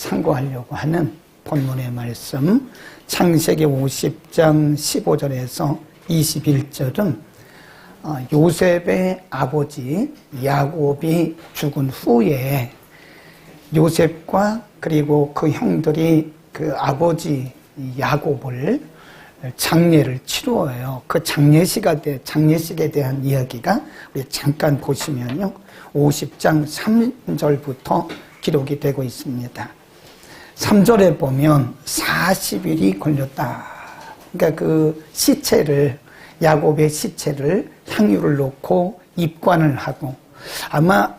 상고하려고 하는 본문의 말씀 창세기 50장 15절에서 21절은 요셉의 아버지 야곱이 죽은 후에 요셉과 그리고 그 형들이 그 아버지 야곱을 장례를 치루어요. 그 장례식에 대한 이야기가 우리 잠깐 보시면요. 50장 3절부터 기록이 되고 있습니다. 3절에 보면 40일이 걸렸다. 그러니까 그 시체를, 야곱의 시체를 향유를 놓고 입관을 하고, 아마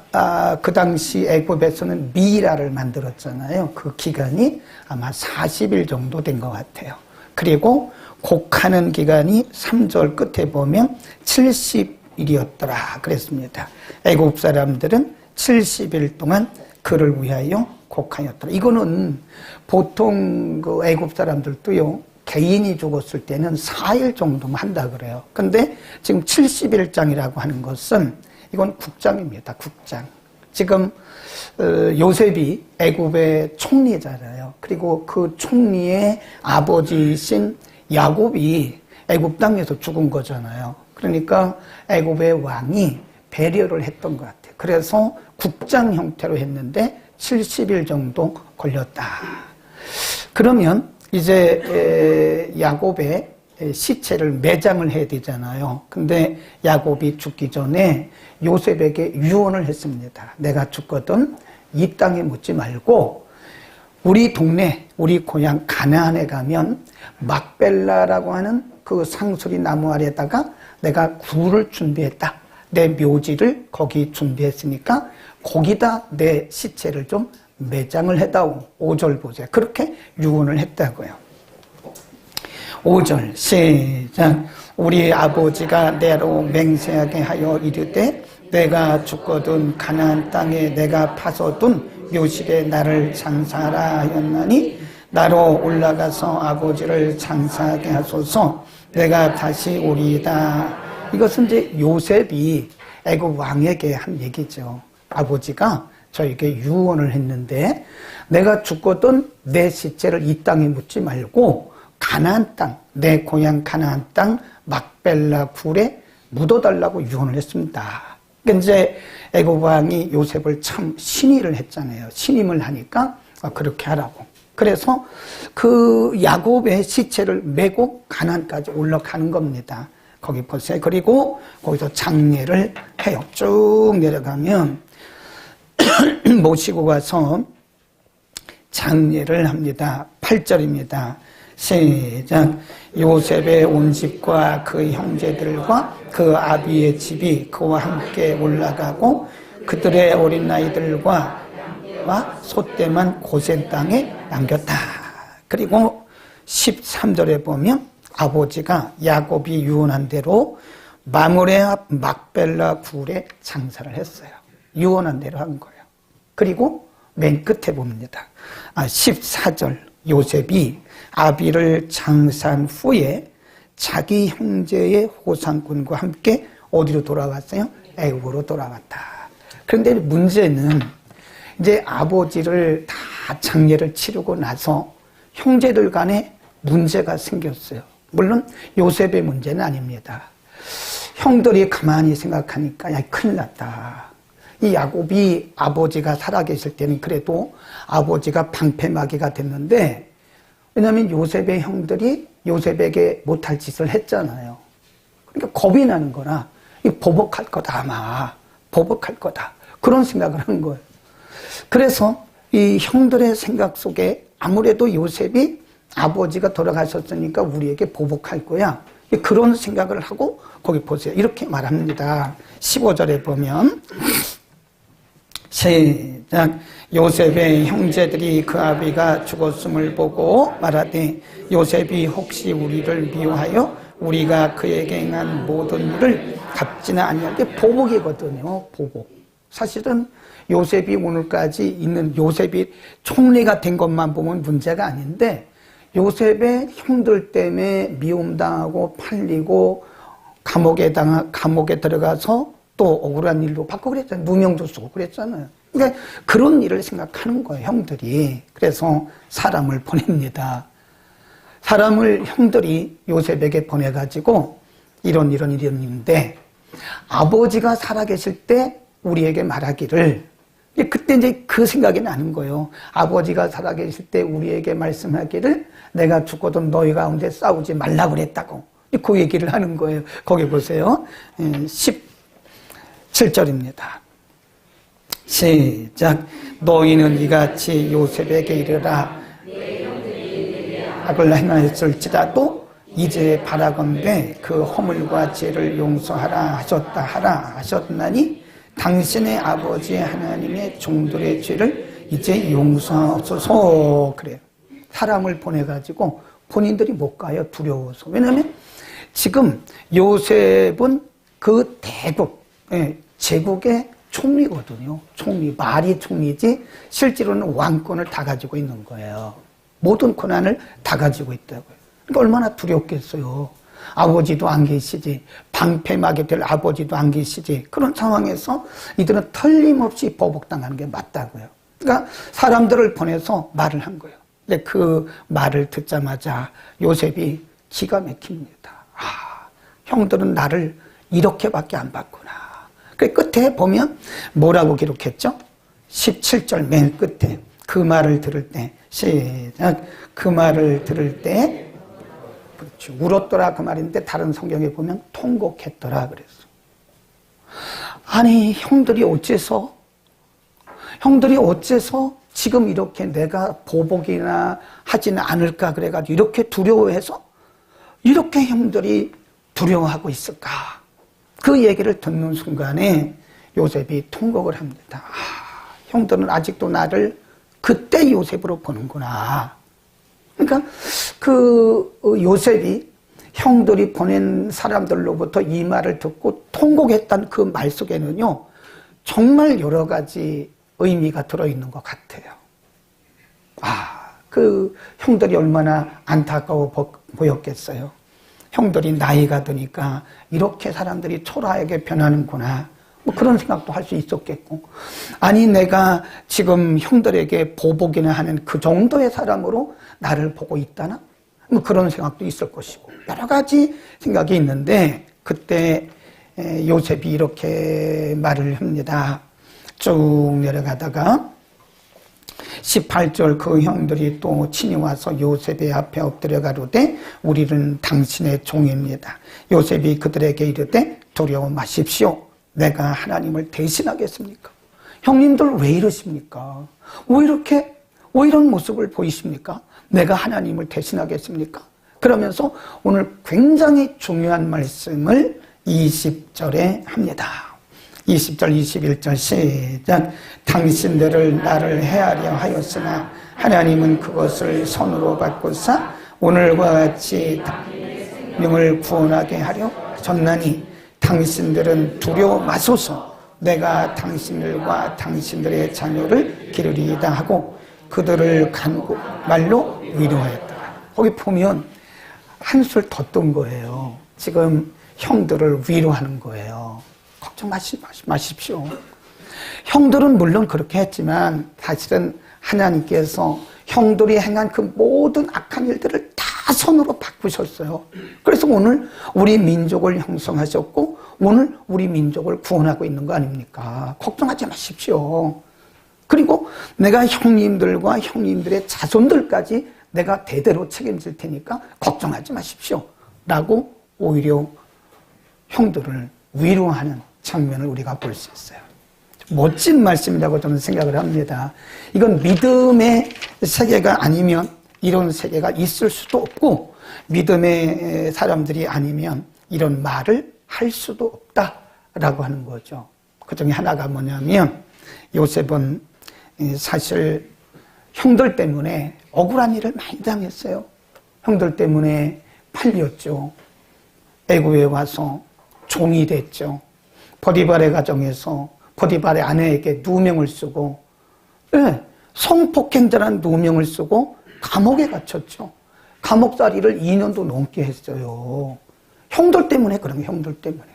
그 당시 애굽에서는 미이라를 만들었잖아요. 그 기간이 아마 40일 정도 된 것 같아요. 그리고 곡하는 기간이 3절 끝에 보면 70일이었더라 그랬습니다. 애굽 사람들은 70일 동안 그를 위하여 곡하였더라. 이거는 보통 그 애굽 사람들도요, 개인이 죽었을 때는 4일 정도만 한다 그래요. 근데 지금 70일장이라고 하는 것은 이건 국장입니다. 국장. 지금 요셉이 애굽의 총리잖아요. 그리고 그 총리의 아버지이신 야곱이 애굽 땅에서 죽은 거잖아요. 그러니까 애굽의 왕이 배려를 했던 것 같아요. 그래서 국장 형태로 했는데 70일 정도 걸렸다. 그러면 이제 야곱의 시체를 매장을 해야 되잖아요. 근데 야곱이 죽기 전에 요셉에게 유언을 했습니다. 내가 죽거든 이 땅에 묻지 말고 우리 동네, 우리 고향 가나안에 가면 막벨라라고 하는 그 상수리 나무 아래다가 내가 굴을 준비했다. 내 묘지를 거기 준비했으니까 거기다 내 시체를 좀 매장을 해다오. 5절 보세요. 그렇게 유언을 했다고요. 5절 시작. 우리 아버지가 내로 맹세하게 하여 이르되 내가 죽거든 가나안 땅에 내가 파서둔 묘실에 나를 장사하라 하였나니 나로 올라가서 아버지를 장사하게 하소서. 내가 다시 오리이다. 이것은 이제 요셉이 애굽 왕에게 한 얘기죠. 아버지가 저에게 유언을 했는데 내가 죽거든 내 시체를 이 땅에 묻지 말고 가나안 땅, 내 고향 가나안 땅 막벨라 굴에 묻어달라고 유언을 했습니다. 그러니까 이제 애굽 왕이 요셉을 참 신의를 했잖아요. 신임을 하니까 그렇게 하라고. 그래서 그 야곱의 시체를 메고 가나안까지 올라가는 겁니다. 거기 보세요. 그리고 거기서 장례를 해요. 쭉 내려가면 모시고 가서 장례를 합니다. 8절입니다. 시작. 요셉의 온 집과 그 형제들과 그 아비의 집이 그와 함께 올라가고 그들의 어린 아이들과 소떼만 고센 땅에 남겼다. 그리고 13절에 보면 아버지가 야곱이 유언한 대로 마므레 앞 막벨라 굴에 장사를 했어요. 유언한 대로 한 거예요. 그리고 맨 끝에 봅니다. 14절 요셉이 아비를 장사한 후에 자기 형제의 호상꾼과 함께 어디로 돌아갔어요? 애굽으로 돌아갔다. 그런데 문제는 이제 아버지를 다 장례를 치르고 나서 형제들 간에 문제가 생겼어요. 물론 요셉의 문제는 아닙니다. 형들이 가만히 생각하니까 야, 큰일 났다. 이 야곱이 아버지가 살아계실 때는 그래도 아버지가 방패막이가 됐는데, 왜냐하면 요셉의 형들이 요셉에게 못할 짓을 했잖아요. 그러니까 겁이 나는 거라 보복할 거다 아마. 보복할 거다. 그런 생각을 한 거예요. 그래서 이 형들의 생각 속에 아무래도 요셉이 아버지가 돌아가셨으니까 우리에게 보복할 거야. 그런 생각을 하고 거기 보세요. 이렇게 말합니다. 15절에 보면 시작. 요셉의 형제들이 그 아비가 죽었음을 보고 말하되 요셉이 혹시 우리를 미워하여 우리가 그에게 행한 모든 일을 갚지는 아니하게 보복이거든요. 보복. 사실은 요셉이 오늘까지 있는 요셉이 총리가 된 것만 보면 문제가 아닌데 요셉의 형들 때문에 미움당하고 팔리고 감옥에 들어가서 또 억울한 일도 받고 그랬잖아요. 누명도 쓰고 그랬잖아요. 그러니까 그런 일을 생각하는 거예요, 형들이. 그래서 사람을 보냅니다. 사람을 형들이 요셉에게 보내가지고 이런 일인데, 아버지가 살아계실 때 우리에게 말하기를, 그때 이제 그 생각이 나는 거예요. 아버지가 살아계실 때 우리에게 말씀하기를 내가 죽어도 너희 가운데 싸우지 말라 그랬다고. 그 얘기를 하는 거예요. 거기 보세요. 17절입니다. 시작. 너희는 이같이 요셉에게 이르라. 악을 행하였을지라도 이제 바라건대 그 허물과 죄를 용서하라 하셨나니 당신의 아버지 하나님의 종들의 죄를 이제 용서하소서. 그래요. 사람을 보내가지고 본인들이 못 가요. 두려워서. 왜냐하면 지금 요셉은 그 대국, 제국의 총리거든요. 말이 총리지 실제로는 왕권을 다 가지고 있는 거예요. 모든 권한을 다 가지고 있다고요. 그러니까 얼마나 두렵겠어요. 아버지도 안 계시지, 방패막이 될 아버지도 안 계시지. 그런 상황에서 이들은 틀림없이 보복당하는 게 맞다고요. 그러니까 사람들을 보내서 말을 한 거예요. 근데 그 말을 듣자마자 요셉이 기가 막힙니다. 형들은 나를 이렇게밖에 안 봤구나. 그 끝에 보면 뭐라고 기록했죠? 17절 맨 끝에 그 말을 들을 때, 시작. 그 말을 들을 때, 그렇죠. 울었더라 그 말인데 다른 성경에 보면 통곡했더라 그랬어. 아니 형들이 어째서 지금 이렇게 내가 보복이나 하지는 않을까 그래가지고 이렇게 두려워해서 이렇게 형들이 두려워하고 있을까? 그 얘기를 듣는 순간에 요셉이 통곡을 합니다. 형들은 아직도 나를 그때 요셉으로 보는구나. 그러니까 그 요셉이 형들이 보낸 사람들로부터 이 말을 듣고 통곡했던 그 말 속에는요, 정말 여러 가지 의미가 들어있는 것 같아요. 그 형들이 얼마나 안타까워 보였겠어요. 형들이 나이가 드니까 이렇게 사람들이 초라하게 변하는구나. 뭐 그런 생각도 할 수 있었겠고, 아니 내가 지금 형들에게 보복이나 하는 그 정도의 사람으로 나를 보고 있다나? 뭐 그런 생각도 있을 것이고 여러 가지 생각이 있는데 그때 요셉이 이렇게 말을 합니다. 쭉 내려가다가 18절 그 형들이 또 친히 와서 요셉의 앞에 엎드려 가로되 우리는 당신의 종입니다. 요셉이 그들에게 이르되 두려워 마십시오. 내가 하나님을 대신하겠습니까? 형님들 왜 이러십니까? 왜 이런 모습을 보이십니까? 내가 하나님을 대신하겠습니까? 그러면서 오늘 굉장히 중요한 말씀을 20절에 합니다. 20절, 21절 시작. 당신들을 나를 해하려 하였으나 하나님은 그것을 선으로 바꾸사 오늘과 같이 명을 구원하게 하려 하셨나니 당신들은 두려워 마소서. 내가 당신들과 당신들의 자녀를 기르리이다 하고 그들을 간구 말로 위로하였더라. 거기 보면 한술 더 뜬 거예요. 지금 형들을 위로하는 거예요. 걱정 마십시오. 형들은 물론 그렇게 했지만 사실은 하나님께서 형들이 행한 그 모든 악한 일들을 다 선으로 바꾸셨어요. 그래서 오늘 우리 민족을 형성하셨고 오늘 우리 민족을 구원하고 있는 거 아닙니까? 걱정하지 마십시오. 그리고 내가 형님들과 형님들의 자손들까지 내가 대대로 책임질 테니까 걱정하지 마십시오. 라고 오히려 형들을 위로하는 장면을 우리가 볼 수 있어요. 멋진 말씀이라고 저는 생각을 합니다. 이건 믿음의 세계가 아니면 이런 세계가 있을 수도 없고 믿음의 사람들이 아니면 이런 말을 할 수도 없다라고 하는 거죠. 그 중에 하나가 뭐냐면 요셉은 사실 형들 때문에 억울한 일을 많이 당했어요. 형들 때문에 팔렸죠. 애굽에 와서 종이 됐죠. 보디발의 가정에서 보디발의 아내에게 누명을 쓰고 성폭행자라는 누명을 쓰고 감옥에 갇혔죠. 감옥살이를 2년도 넘게 했어요. 형들 때문에 그런 게 형들 때문에.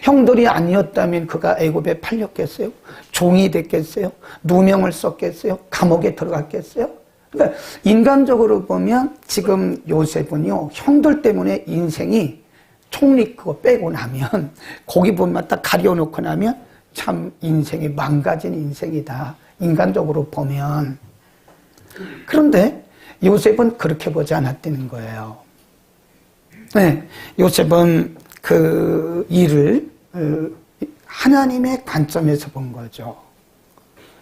형들이 아니었다면 그가 애굽에 팔렸겠어요? 종이 됐겠어요? 누명을 썼겠어요? 감옥에 들어갔겠어요? 그러니까 인간적으로 보면 지금 요셉은요, 형들 때문에 인생이 총리 그거 빼고 나면, 고기 부분만 딱 가려놓고 나면 참 인생이 망가진 인생이다. 인간적으로 보면. 그런데 요셉은 그렇게 보지 않았다는 거예요. 네, 요셉은 그 일을 하나님의 관점에서 본 거죠.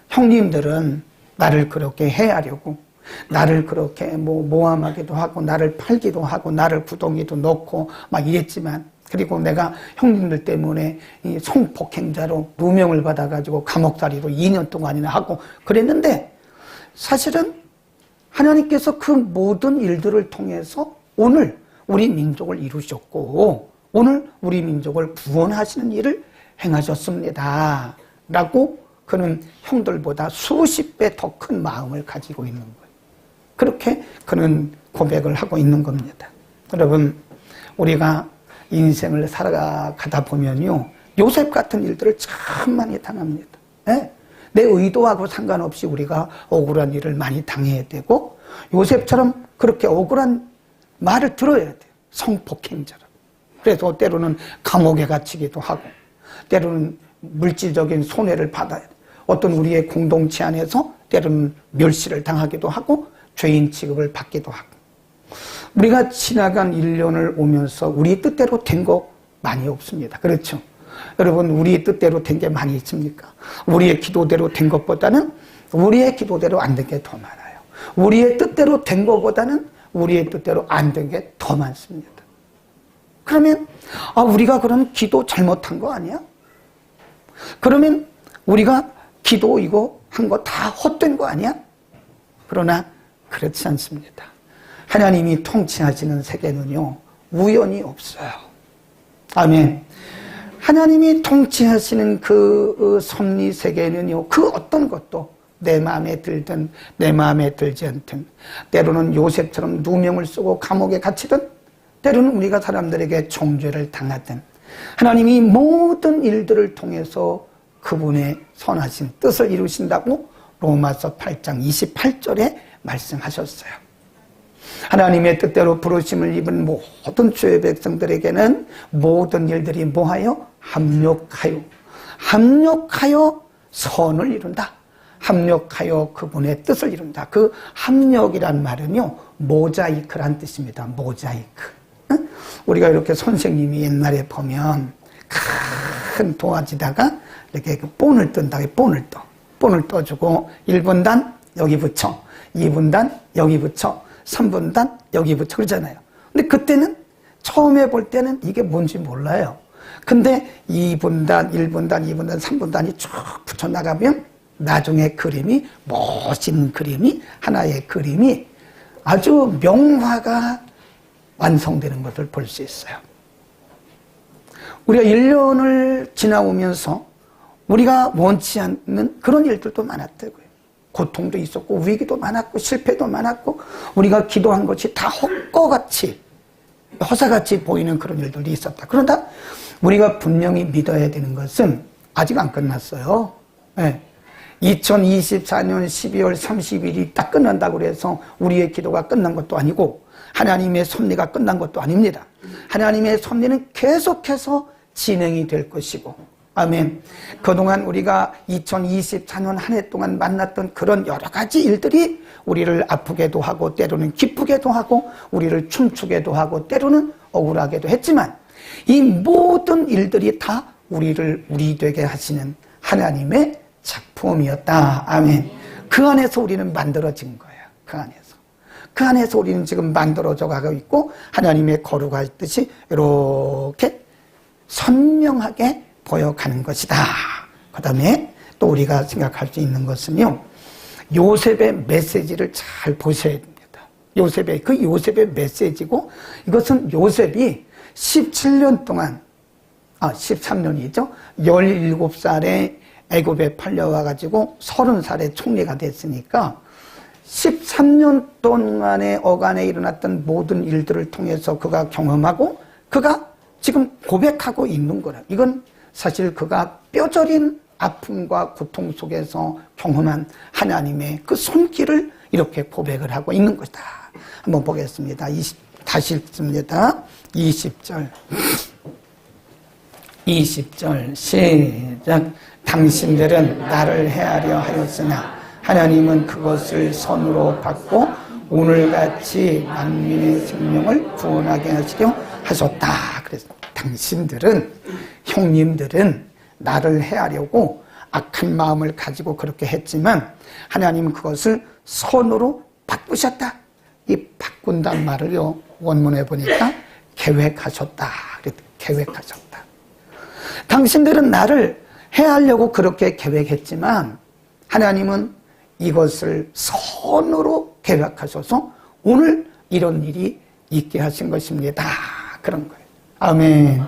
형님들은 나를 그렇게 해하려고, 나를 그렇게 모함하기도 하고, 나를 팔기도 하고, 나를 구덩이도 넣고 막 이랬지만, 그리고 내가 형님들 때문에 이 성폭행자로 누명을 받아가지고 감옥살이로 2년 동안이나 하고 그랬는데, 사실은 하나님께서 그 모든 일들을 통해서 오늘 우리 민족을 이루셨고, 오늘 우리 민족을 구원하시는 일을 행하셨습니다. 라고 그는 형들보다 수십 배 더 큰 마음을 가지고 있는 거예요. 그렇게 그는 고백을 하고 있는 겁니다. 여러분, 우리가 인생을 살아가다 보면요, 요셉 같은 일들을 참 많이 당합니다. 네? 내 의도하고 상관없이 우리가 억울한 일을 많이 당해야 되고, 요셉처럼 그렇게 억울한 말을 들어야 돼요. 성폭행자로. 그래서 때로는 감옥에 갇히기도 하고, 때로는 물질적인 손해를 받아야 돼요. 어떤 우리의 공동체 안에서 때로는 멸시를 당하기도 하고, 죄인 취급을 받기도 하고. 우리가 지나간 1년을 오면서 우리 뜻대로 된 거 많이 없습니다. 그렇죠? 여러분, 우리의 뜻대로 된 게 많이 있습니까? 우리의 기도대로 된 것보다는 우리의 기도대로 안 된 게 더 많아요. 우리의 뜻대로 된 것보다는 우리의 뜻대로 안 된 게 더 많습니다. 그러면 우리가 그런 기도 잘못한 거 아니야? 그러면 우리가 기도 이거 한 거 다 헛된 거 아니야? 그러나 그렇지 않습니다. 하나님이 통치하시는 세계는요, 우연이 없어요. 아멘. 하나님이 통치하시는 그 섭리 세계는요, 그 어떤 것도 내 마음에 들든 내 마음에 들지 않든, 때로는 요셉처럼 누명을 쓰고 감옥에 갇히든, 때로는 우리가 사람들에게 정죄를 당하든, 하나님이 모든 일들을 통해서 그분의 선하신 뜻을 이루신다고 로마서 8장 28절에 말씀하셨어요. 하나님의 뜻대로 부르심을 입은 모든 주의 백성들에게는 모든 일들이 뭐하여? 합력하여 선을 이룬다. 합력하여 그분의 뜻을 이룬다. 그 합력이란 말은요, 모자이크란 뜻입니다. 모자이크. 우리가 이렇게 선생님이 옛날에 보면 큰 도화지다가 이렇게 본을 뜬다. 본을 떠주고 1분단 여기 붙여, 2분단 여기 붙여, 3분단 여기 붙여 그러잖아요. 근데 그때는 처음에 볼 때는 이게 뭔지 몰라요. 근데 2분단, 1분단, 2분단, 3분단이 쭉 붙여나가면 나중에 그림이, 멋진 그림이, 하나의 그림이 아주 명화가 완성되는 것을 볼 수 있어요. 우리가 1년을 지나오면서 우리가 원치 않는 그런 일들도 많았다고요. 고통도 있었고, 위기도 많았고, 실패도 많았고, 우리가 기도한 것이 다 헛것같이, 허사같이 보이는 그런 일들도 있었다. 그러나 우리가 분명히 믿어야 되는 것은 아직 안 끝났어요. 네. 2024년 12월 30일이 딱 끝난다고 해서 우리의 기도가 끝난 것도 아니고, 하나님의 섭리가 끝난 것도 아닙니다. 하나님의 섭리는 계속해서 진행이 될 것이고, 아멘. 그동안 우리가 2024년 한 해 동안 만났던 그런 여러 가지 일들이 우리를 아프게도 하고, 때로는 기쁘게도 하고, 우리를 춤추게도 하고, 때로는 억울하게도 했지만, 이 모든 일들이 다 우리를 우리 되게 하시는 하나님의 작품이었다. 아멘. 그 안에서 우리는 만들어진 거예요. 그 안에서 우리는 지금 만들어져 가고 있고, 하나님의 거룩하듯이 이렇게 선명하게 보여가는 것이다. 그 다음에 또 우리가 생각할 수 있는 것은요, 요셉의 메시지를 잘 보셔야 됩니다. 요셉의 메시지고, 이것은 요셉이 17년 동안, 13년이죠. 17살에 애굽에 팔려와가지고 30살에 총리가 됐으니까 13년 동안의 어간에 일어났던 모든 일들을 통해서 그가 경험하고, 그가 지금 고백하고 있는 거라. 이건 사실 그가 뼈저린 아픔과 고통 속에서 경험한 하나님의 그 손길을 이렇게 고백을 하고 있는 것이다. 한번 보겠습니다. 다시 읽습니다. 20절. 20절 시작. 당신들은 나를 헤아려 하였으나 하나님은 그것을 선으로 받고 오늘같이 만민의 생명을 구원하게 하시려 하셨다. 그래서 당신들은, 형님들은 나를 헤아려고 악한 마음을 가지고 그렇게 했지만 하나님은 그것을 선으로 바꾸셨다. 이 바꾼단 말을요, 원문에 보니까 계획하셨다. 계획하셨다. 당신들은 나를 해하려고 그렇게 계획했지만 하나님은 이것을 선으로 계획하셔서 오늘 이런 일이 있게 하신 것입니다. 그런 거예요. 아멘.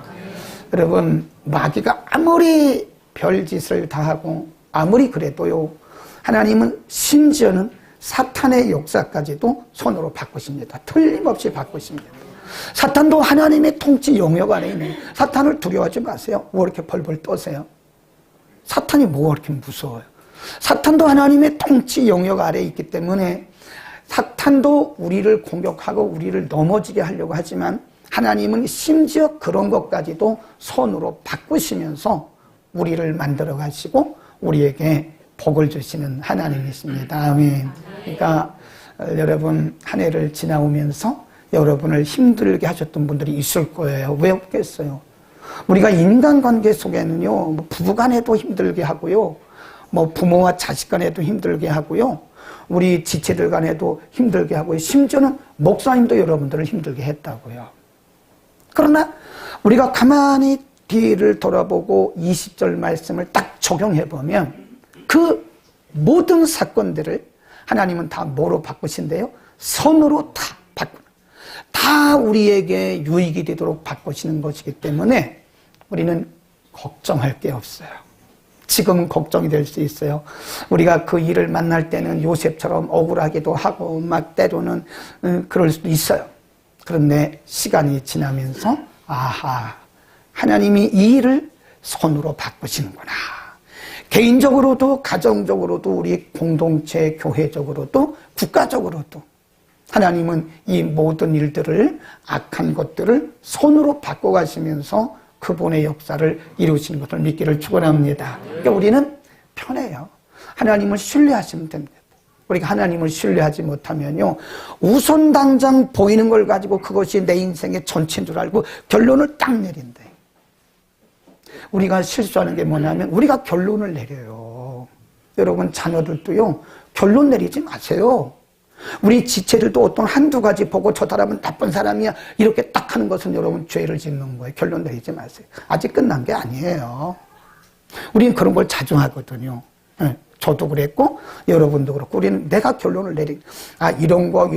여러분, 마귀가 아무리 별짓을 다 하고 아무리 그래도요, 하나님은 심지어는 사탄의 역사까지도 손으로 바꾸십니다. 틀림없이 바꾸십니다. 사탄도 하나님의 통치 영역 안에 있는, 사탄을 두려워하지 마세요. 왜 이렇게 벌벌 떠세요? 사탄이 뭐가 그렇게 무서워요? 사탄도 하나님의 통치 영역 아래에 있기 때문에 사탄도 우리를 공격하고 우리를 넘어지게 하려고 하지만 하나님은 심지어 그런 것까지도 손으로 바꾸시면서 우리를 만들어 가시고 우리에게 복을 주시는 하나님이십니다. 아멘. 그러니까 여러분, 한 해를 지나오면서 여러분을 힘들게 하셨던 분들이 있을 거예요. 왜 없겠어요? 우리가 인간관계 속에는요, 뭐 부부간에도 힘들게 하고요, 뭐 부모와 자식 간에도 힘들게 하고요, 우리 지체들 간에도 힘들게 하고요, 심지어는 목사님도 여러분들을 힘들게 했다고요. 그러나 우리가 가만히 뒤를 돌아보고 20절 말씀을 딱 적용해보면 그 모든 사건들을 하나님은 다 뭐로 바꾸신대요? 선으로 다 바꾸는, 다 우리에게 유익이 되도록 바꾸시는 것이기 때문에 우리는 걱정할 게 없어요. 지금은 걱정이 될 수 있어요. 우리가 그 일을 만날 때는 요셉처럼 억울하기도 하고 막 때로는 그럴 수도 있어요. 그런데 시간이 지나면서 아하, 하나님이 이 일을 손으로 바꾸시는구나. 개인적으로도 가정적으로도 우리 공동체 교회적으로도 국가적으로도 하나님은 이 모든 일들을, 악한 것들을 손으로 바꿔가시면서 그분의 역사를 이루시는 것을 믿기를 축원합니다. 그러니까 우리는 편해요. 하나님을 신뢰하시면 됩니다. 우리가 하나님을 신뢰하지 못하면요, 우선 당장 보이는 걸 가지고 그것이 내 인생의 전체인 줄 알고 결론을 딱 내린대. 우리가 실수하는 게 뭐냐면 우리가 결론을 내려요. 여러분, 자녀들도요, 결론 내리지 마세요. 우리 지체들도 어떤 한두 가지 보고 저 사람은 나쁜 사람이야 이렇게 딱 하는 것은 여러분 죄를 짓는 거예요. 결론 내리지 마세요. 아직 끝난 게 아니에요. 우리는 그런 걸 자주 하거든요. 저도 그랬고 여러분도 그렇고 우리는 내가 결론을 이런 거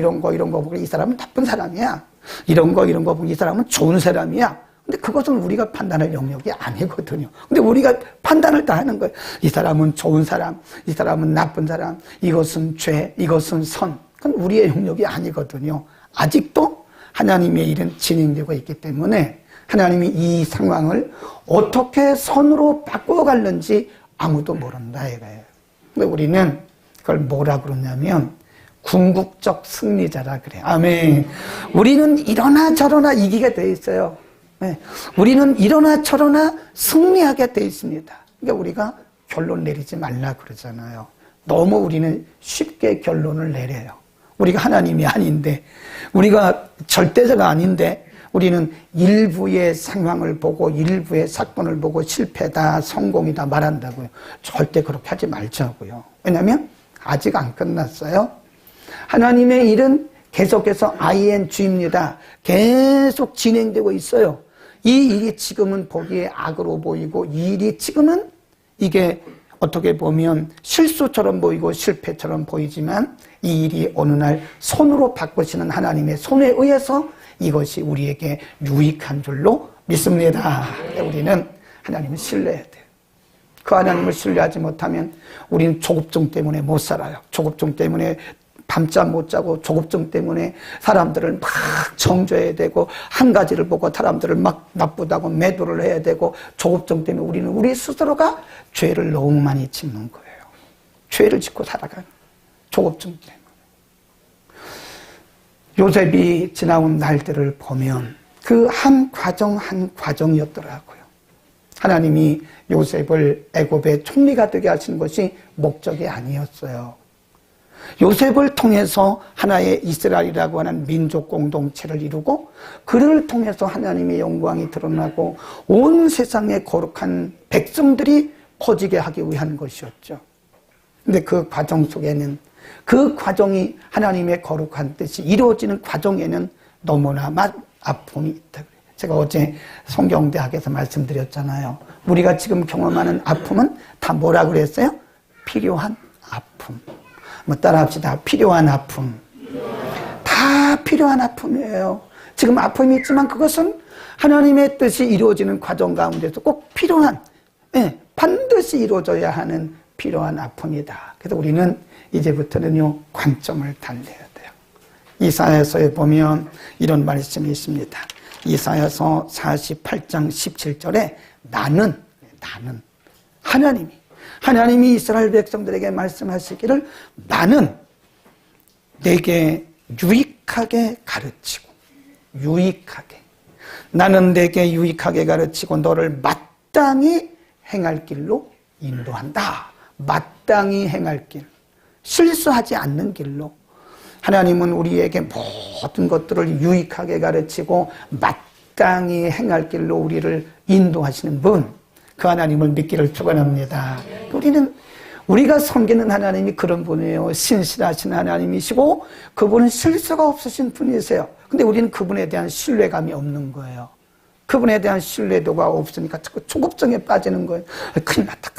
보고 이 사람은 나쁜 사람이야. 이런 거 보고 이 사람은 좋은 사람이야. 근데 그것은 우리가 판단할 영역이 아니거든요. 근데 우리가 판단을 다 하는 거예요. 이 사람은 좋은 사람, 이 사람은 나쁜 사람, 이것은 죄, 이것은 선. 그건 우리의 영역이 아니거든요. 아직도 하나님의 일은 진행되고 있기 때문에 하나님이 이 상황을 어떻게 선으로 바꿔가는지 아무도 모른다 이거예요. 근데 우리는 그걸 뭐라 그러냐면 궁극적 승리자라 그래요. 아멘. 우리는 이러나 저러나 이기게 돼 있어요. 네. 우리는 이러나 저러나 승리하게 돼 있습니다. 그러니까 우리가 결론 내리지 말라 그러잖아요. 너무 우리는 쉽게 결론을 내려요. 우리가 하나님이 아닌데, 우리가 절대자가 아닌데 우리는 일부의 상황을 보고 일부의 사건을 보고 실패다 성공이다 말한다고요. 절대 그렇게 하지 말자고요. 왜냐하면 아직 안 끝났어요. 하나님의 일은 계속해서 ing입니다. 계속 진행되고 있어요. 이 일이 지금은 보기에 악으로 보이고 이 일이 지금은 이게 어떻게 보면 실수처럼 보이고 실패처럼 보이지만 이 일이 어느 날 손으로 바꾸시는 하나님의 손에 의해서 이것이 우리에게 유익한 줄로 믿습니다. 우리는 하나님을 신뢰해야 돼요. 그 하나님을 신뢰하지 못하면 우리는 조급증 때문에 못 살아요. 조급증 때문에 밤잠 못 자고 조급증 때문에 사람들을 막 정죄해야 되고 한 가지를 보고 사람들을 막 나쁘다고 매도를 해야 되고 조급증 때문에 우리는 우리 스스로가 죄를 너무 많이 짓는 거예요. 죄를 짓고 살아가는 조급증 때문에. 요셉이 지나온 날들을 보면 그 한 과정 한 과정이었더라고요. 하나님이 요셉을 애굽의 총리가 되게 하시는 것이 목적이 아니었어요. 요셉을 통해서 하나의 이스라엘이라고 하는 민족 공동체를 이루고 그를 통해서 하나님의 영광이 드러나고 온 세상의 거룩한 백성들이 퍼지게 하기 위한 것이었죠. 근데 그 과정 속에는 그 과정이 하나님의 거룩한 뜻이 이루어지는 과정에는 너무나 아픔이 있다. 제가 어제 성경대학에서 말씀드렸잖아요. 우리가 지금 경험하는 아픔은 다 뭐라 그랬어요? 필요한 아픔. 뭐 따라합시다. 필요한 아픔. 다 필요한 아픔이에요. 지금 아픔이 있지만 그것은 하나님의 뜻이 이루어지는 과정 가운데서 꼭 필요한, 반드시 이루어져야 하는 필요한 아픔이다. 그래서 우리는 이제부터는요, 관점을 달래야 돼요. 이사야서에 보면 이런 말씀이 있습니다. 이사야서 48장 17절에 나는 하나님이 이스라엘 백성들에게 말씀하시기를 나는 내게 유익하게 가르치고 나는 내게 유익하게 가르치고 너를 마땅히 행할 길로 인도한다. 마땅히 행할 길, 실수하지 않는 길로. 하나님은 우리에게 모든 것들을 유익하게 가르치고 마땅히 행할 길로 우리를 인도하시는 분, 그 하나님을 믿기를 축원합니다. 우리가 섬기는 하나님이 그런 분이에요. 신실하신 하나님이시고 그분은 실수가 없으신 분이세요. 근데 우리는 그분에 대한 신뢰감이 없는 거예요. 그분에 대한 신뢰도가 없으니까 자꾸 조급증에 빠지는 거예요. 큰일 났다.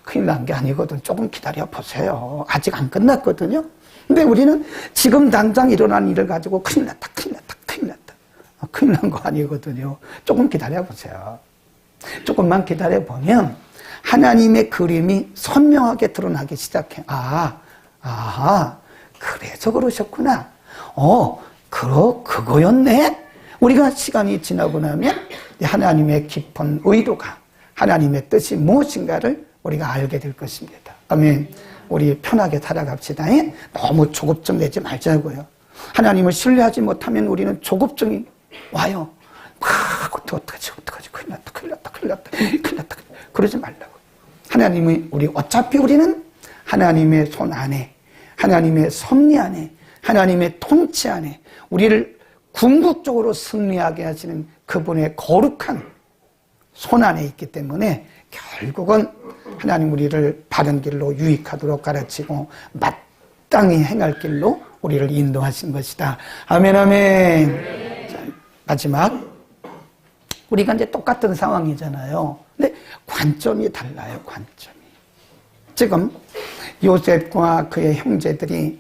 큰일 난 게 아니거든. 조금 기다려 보세요. 아직 안 끝났거든요. 근데 우리는 지금 당장 일어난 일을 가지고 큰일 났다. 큰일 난 거 아니거든요. 조금 기다려 보세요. 조금만 기다려 보면 하나님의 그림이 선명하게 드러나기 시작해. 그래서 그러셨구나. 그거였네. 우리가 시간이 지나고 나면 하나님의 깊은 의도가, 하나님의 뜻이 무엇인가를 우리가 알게 될 것입니다. 아멘. 우리 편하게 살아갑시다. 너무 조급증 내지 말자고요. 하나님을 신뢰하지 못하면 우리는 조급증이 와요. 어떡하지? 큰일 났다. 그러지 말라고. 하나님이 어차피 우리는 하나님의 손 안에, 하나님의 섭리 안에, 하나님의 통치 안에 우리를 궁극적으로 승리하게 하시는 그분의 거룩한 손 안에 있기 때문에 결국은 하나님 우리를 바른 길로 유익하도록 가르치고 마땅히 행할 길로 우리를 인도하신 것이다. 아멘, 아멘. 자, 마지막. 우리가 이제 똑같은 상황이잖아요. 근데 관점이 달라요, 관점이. 지금 요셉과 그의 형제들이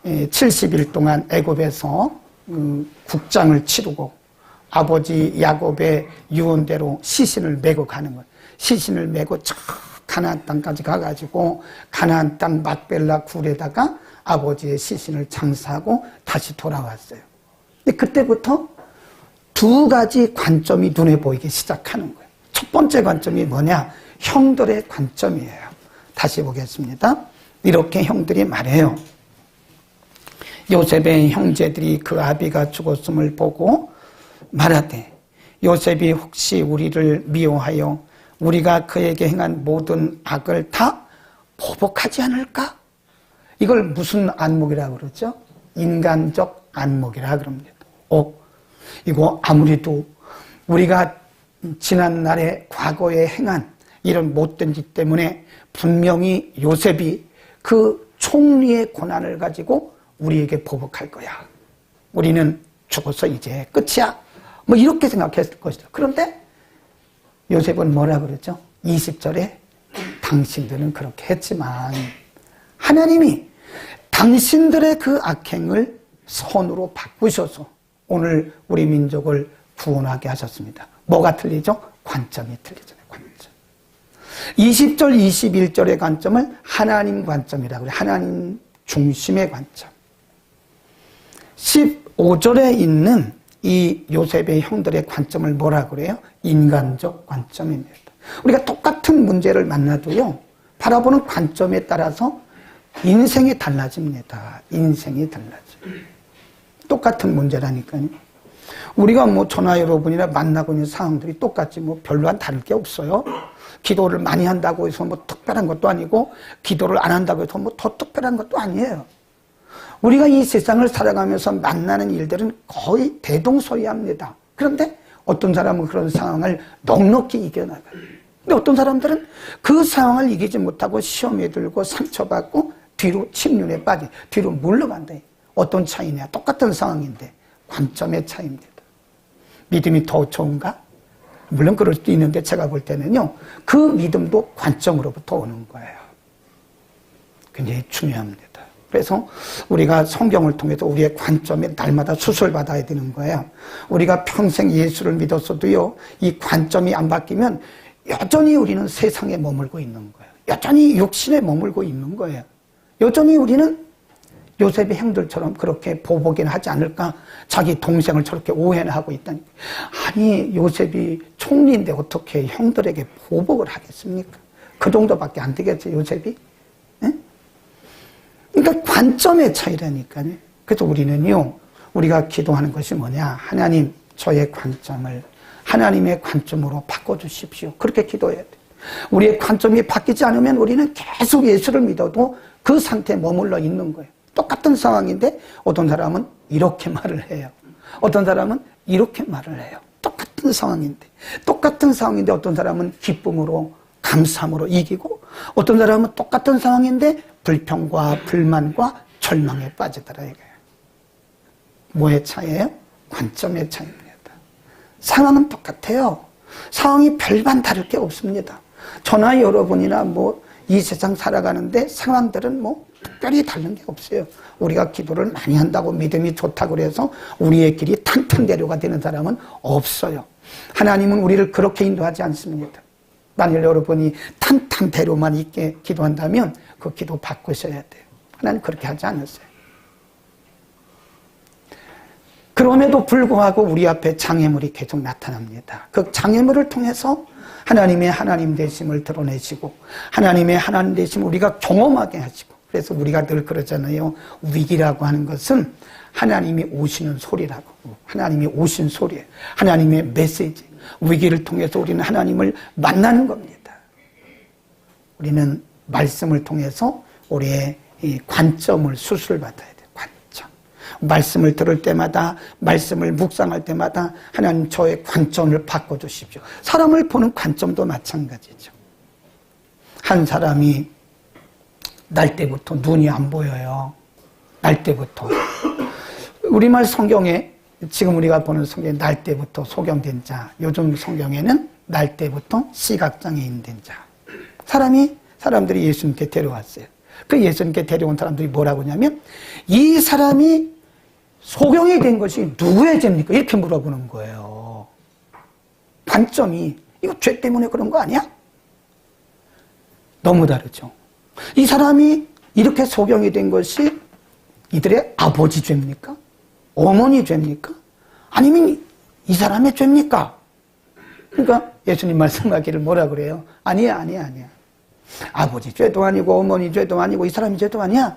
70일 동안 애굽에서 국장을 치르고 아버지 야곱의 유언대로 시신을 메고 가는 거예요. 시신을 메고 저 가나안 땅까지 가가지고 가나안 땅 막벨라 굴에다가 아버지의 시신을 장사하고 다시 돌아왔어요. 근데 그때부터 두 가지 관점이 눈에 보이기 시작하는 거예요. 첫 번째 관점이 뭐냐? 형들의 관점이에요. 다시 보겠습니다. 이렇게 형들이 말해요. 요셉의 형제들이 그 아비가 죽었음을 보고 말하되 요셉이 혹시 우리를 미워하여 우리가 그에게 행한 모든 악을 다 보복하지 않을까? 이걸 무슨 안목이라고 그러죠? 인간적 안목이라 그럽니다. 이거 아무래도 우리가 지난날에 과거에 행한 이런 못된 짓 때문에 분명히 요셉이 그 총리의 권한을 가지고 우리에게 보복할 거야. 우리는 죽어서 이제 끝이야. 뭐 이렇게 생각했을 것이다. 그런데 요셉은 뭐라 그러죠? 20절에 당신들은 그렇게 했지만 하나님이 당신들의 그 악행을 선으로 바꾸셔서 오늘 우리 민족을 구원하게 하셨습니다. 뭐가 틀리죠? 관점이 틀리잖아요. 관점. 20절, 21절의 관점을 하나님 관점이라고 해요. 하나님 중심의 관점. 15절에 있는 이 요셉의 형들의 관점을 뭐라 그래요? 인간적 관점입니다. 우리가 똑같은 문제를 만나도요, 바라보는 관점에 따라서 인생이 달라집니다. 인생이 달라져요. 똑같은 문제라니까요. 우리가 뭐 저나 여러분이나 만나고 있는 상황들이 똑같지 뭐 별로 안 다를 게 없어요. 기도를 많이 한다고 해서 뭐 특별한 것도 아니고, 기도를 안 한다고 해서 뭐 더 특별한 것도 아니에요. 우리가 이 세상을 살아가면서 만나는 일들은 거의 대동소이합니다. 그런데 어떤 사람은 그런 상황을 넉넉히 이겨나가요. 근데 어떤 사람들은 그 상황을 이기지 못하고 시험에 들고 상처받고 뒤로 침륜에 빠지, 뒤로 물러간다. 어떤 차이냐? 똑같은 상황인데 관점의 차이입니다. 믿음이 더 좋은가? 물론 그럴 수도 있는데 제가 볼 때는요, 그 믿음도 관점으로부터 오는 거예요. 굉장히 중요합니다. 그래서 우리가 성경을 통해서 우리의 관점에 날마다 수술받아야 되는 거예요. 우리가 평생 예수를 믿었어도요, 이 관점이 안 바뀌면 여전히 우리는 세상에 머물고 있는 거예요. 여전히 육신에 머물고 있는 거예요. 여전히 우리는 요셉의 형들처럼 그렇게 보복이나 하지 않을까? 자기 동생을 저렇게 오해나 하고 있다니. 아니, 요셉이 총리인데 어떻게 형들에게 보복을 하겠습니까? 그 정도밖에 안 되겠죠, 요셉이? 네? 그러니까 관점의 차이라니까요. 그래서 우리는요, 우리가 기도하는 것이 뭐냐? 하나님, 저의 관점을 하나님의 관점으로 바꿔주십시오. 그렇게 기도해야 돼요. 우리의 관점이 바뀌지 않으면 우리는 계속 예수를 믿어도 그 상태에 머물러 있는 거예요. 똑같은 상황인데 어떤 사람은 이렇게 말을 해요. 어떤 사람은 이렇게 말을 해요. 똑같은 상황인데 어떤 사람은 기쁨으로, 감사함으로 이기고, 어떤 사람은 똑같은 상황인데 불평과 불만과 절망에 빠지더라 이거예요. 뭐의 차이예요? 관점의 차이입니다. 상황은 똑같아요. 상황이 별반 다를 게 없습니다. 저나 여러분이나 뭐 이 세상 살아가는데 상황들은 뭐 특별히 다른 게 없어요. 우리가 기도를 많이 한다고 믿음이 좋다고 그래서 우리의 길이 탄탄대로가 되는 사람은 없어요. 하나님은 우리를 그렇게 인도하지 않습니다. 만일 여러분이 탄탄대로만 있게 기도한다면 그 기도 바꾸셔야 돼요. 하나님 그렇게 하지 않았어요. 그럼에도 불구하고 우리 앞에 장애물이 계속 나타납니다. 그 장애물을 통해서 하나님의 하나님 되심을 드러내시고, 하나님의 하나님 되심을 우리가 경험하게 하시고, 그래서 우리가 늘 그러잖아요. 위기라고 하는 것은 하나님이 오시는 소리라고. 하나님이 오신 소리예요. 하나님의 메시지. 위기를 통해서 우리는 하나님을 만나는 겁니다. 우리는 말씀을 통해서 우리의 이 관점을 수술받아야 돼요. 관점. 말씀을 들을 때마다, 말씀을 묵상할 때마다 하나님 저의 관점을 바꿔주십시오. 사람을 보는 관점도 마찬가지죠. 한 사람이 날 때부터 눈이 안 보여요. 날 때부터. 우리말 성경에, 지금 우리가 보는 성경에 날 때부터 소경된 자, 요즘 성경에는 날 때부터 시각장애인 된 자. 사람들이 예수님께 데려왔어요. 그 예수님께 데려온 사람들이 뭐라고 하냐면, 이 사람이 소경이 된 것이 누구의 죄입니까? 이렇게 물어보는 거예요. 관점이, 이거 죄 때문에 그런 거 아니야? 너무 다르죠. 이 사람이 이렇게 소경이 된 것이 이들의 아버지 죄입니까? 어머니 죄입니까? 아니면 이 사람의 죄입니까? 그러니까 예수님 말씀하기를 뭐라 그래요? 아니야. 아버지 죄도 아니고 어머니 죄도 아니고 이 사람의 죄도 아니야.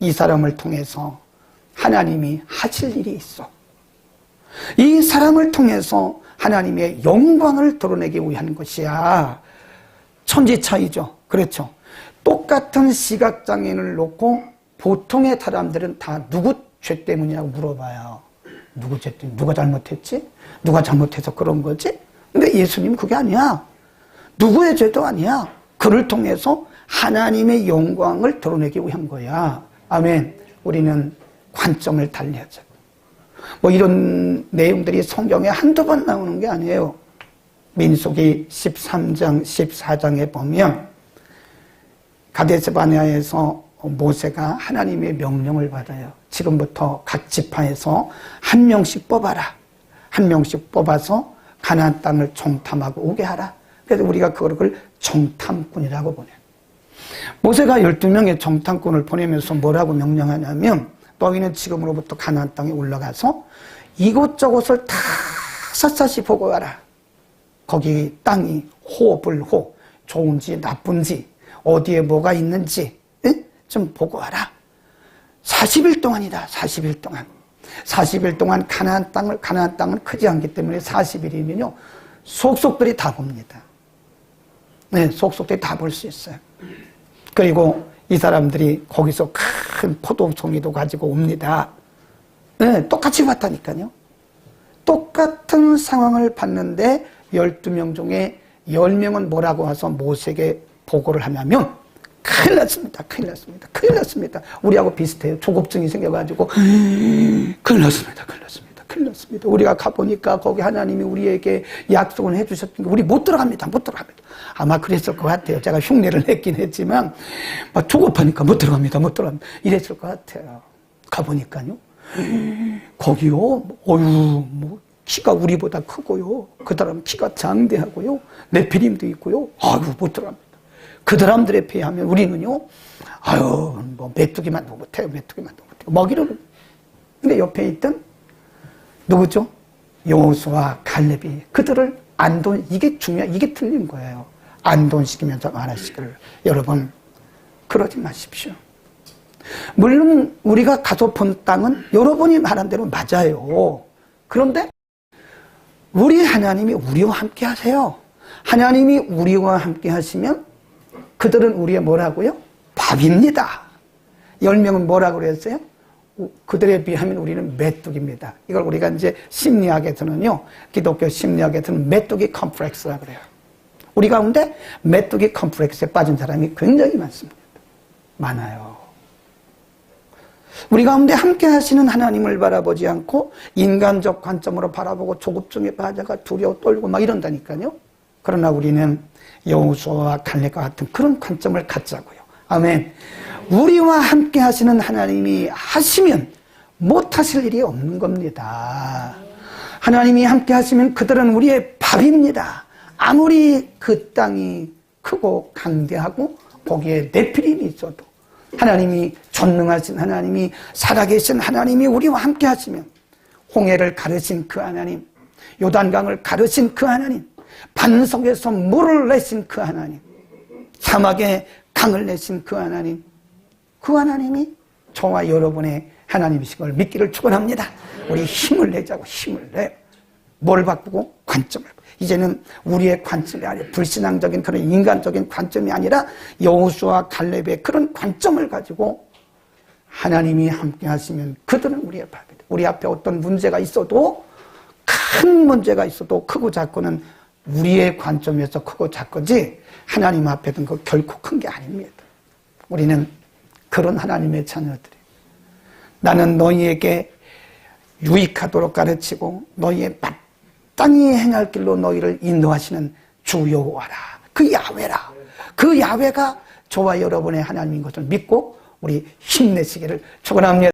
이 사람을 통해서 하나님이 하실 일이 있어. 이 사람을 통해서 하나님의 영광을 드러내기 위한 것이야. 천지 차이죠. 그렇죠. 똑같은 시각장애인을 놓고 보통의 사람들은 다 누구 죄 때문이라고 물어봐요. 누구 죄 때문에? 누가 잘못했지? 누가 잘못해서 그런 거지? 근데 예수님은 그게 아니야. 누구의 죄도 아니야. 그를 통해서 하나님의 영광을 드러내기 위한 거야. 아멘. 우리는 관점을 달리하자. 뭐 이런 내용들이 성경에 한두 번 나오는 게 아니에요. 민수기 13장, 14장에 보면 가데스 바네아에서 모세가 하나님의 명령을 받아요. 지금부터 각 지파에서 한 명씩 뽑아라. 한 명씩 뽑아서 가나안 땅을 정탐하고 오게 하라. 그래서 우리가 그걸 정탐꾼이라고 보내요. 모세가 12명의 정탐꾼을 보내면서 뭐라고 명령하냐면 너희는 지금으로부터 가나안 땅에 올라가서 이곳저곳을 다 샅샅이 보고 와라. 거기 땅이 호불호, 좋은지 나쁜지 어디에 뭐가 있는지 좀 보고 와라. 40일 동안이다. 40일 동안. 40일 동안 가나안 땅은 크지 않기 때문에 40일이면요. 속속들이 다 봅니다. 네, 속속들이 다 볼 수 있어요. 그리고 이 사람들이 거기서 큰 포도송이도 가지고 옵니다. 네, 똑같이 봤다니까요. 똑같은 상황을 봤는데 12명 중에 10명은 뭐라고 와서 모세에게 보고를 하냐면 큰일 났습니다. 큰일 났습니다. 큰일 났습니다. 우리하고 비슷해요. 조급증이 생겨가지고 큰일 났습니다. 큰일 났습니다. 큰일 났습니다. 우리가 가보니까 거기 하나님이 우리에게 약속을 해주셨으니까 우리 못 들어갑니다. 못 들어갑니다. 아마 그랬을 것 같아요. 제가 흉내를 냈긴 했지만 막 조급하니까 못 들어갑니다. 못 들어갑니다. 이랬을 것 같아요. 가보니까요. 거기요. 어휴 뭐 키가 우리보다 크고요. 그 사람 키가 장대하고요. 네피림도 있고요. 아유 못 들어갑니다. 그 사람들에 비하면 우리는요. 아유 뭐 메뚜기만도 못해요. 메뚜기만도 못해요. 먹이를. 근데 옆에 있던 누구죠? 여호수아 갈렙이 그들을 이게 이게 틀린 거예요. 안돈시키면서 말하시기를 여러분 그러지 마십시오. 물론 우리가 가서 본 땅은 여러분이 말한 대로 맞아요. 그런데 우리 하나님이 우리와 함께 하세요. 하나님이 우리와 함께 하시면 그들은 우리의 뭐라고요? 밥입니다. 10명은 뭐라고 그랬어요? 그들에 비하면 우리는 메뚜기입니다. 이걸 우리가 이제 심리학에서는요, 기독교 심리학에서는 메뚜기 컴플렉스라고 그래요. 우리 가운데 메뚜기 컴플렉스에 빠진 사람이 굉장히 많습니다. 많아요. 우리 가운데 함께 하시는 하나님을 바라보지 않고 인간적 관점으로 바라보고 조급증에 빠져가 두려워 떨고 막 이런다니까요. 그러나 우리는 여호수아와 갈렙과 같은 그런 관점을 갖자고요. 아멘. 우리와 함께 하시는 하나님이 하시면 못하실 일이 없는 겁니다. 하나님이 함께 하시면 그들은 우리의 밥입니다. 아무리 그 땅이 크고 강대하고 거기에 네피림이 있어도 하나님이 전능하신 하나님이 살아계신 하나님이 우리와 함께 하시면 홍해를 가르신 그 하나님, 요단강을 가르신 그 하나님, 반석에서 물을 내신 그 하나님, 사막에 강을 내신 그 하나님, 그 하나님이 저와 여러분의 하나님이신 걸 믿기를 축원합니다. 우리 힘을 내자고 힘을 내요. 뭘 바꾸고? 관점을. 이제는 우리의 관점이 아니라 불신앙적인 그런 인간적인 관점이 아니라 여호수아 갈렙의 그런 관점을 가지고 하나님이 함께 하시면 그들은 우리의 밥이다. 우리 앞에 어떤 문제가 있어도 큰 문제가 있어도 크고 작고는 우리의 관점에서 크고 작고지 하나님 앞에 든 거 결코 큰 게 아닙니다. 우리는 그런 하나님의 자녀들이 나는 너희에게 유익하도록 가르치고 너희의 마땅히 행할 길로 너희를 인도하시는 주 여호와라. 그 야훼라. 그 야훼가 저와 여러분의 하나님인 것을 믿고 우리 힘내시기를 축원합니다.